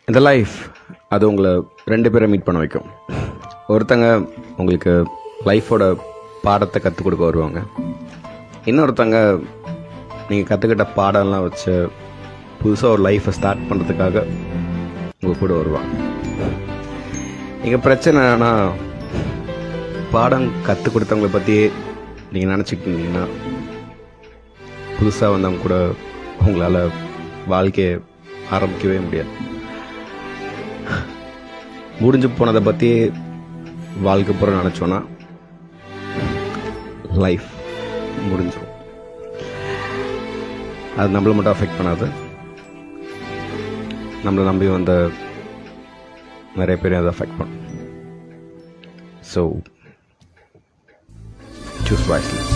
இந்த லைஃப் அது உங்களை ரெண்டு பேரை மீட் பண்ண வைக்கும். ஒருத்தங்க உங்களுக்கு லைஃபோட பாடத்தை கற்றுக் கொடுக்க வருவாங்க. இன்னொருத்தங்க நீங்கள் கற்றுக்கிட்ட பாடம்லாம் வச்சு புதுசாக ஒரு லைஃப்பை ஸ்டார்ட் பண்ணுறதுக்காக உங்கள் கூட வருவாங்க. நீங்கள் பிரச்சனை என்னன்னா, பாடம் கற்றுக் கொடுத்தவங்களை பற்றியே நீங்கள் நினச்சிக்கிட்டீங்கன்னா புதுசாக வந்தவங்க கூட உங்களால் வாழ்க்கையை ஆரம்பிக்கவே முடியாது. முடிஞ்சு போனதை பற்றி வாழ்க்கை பூரா நினச்சோன்னா லைஃப் முடிஞ்சிடும். அது நம்மளை மட்டும் அஃபெக்ட் பண்ணாது, நம்மளை நம்பி வந்த நிறைய பேர் அதை அஃபெக்ட் பண்ணும். So choose wisely.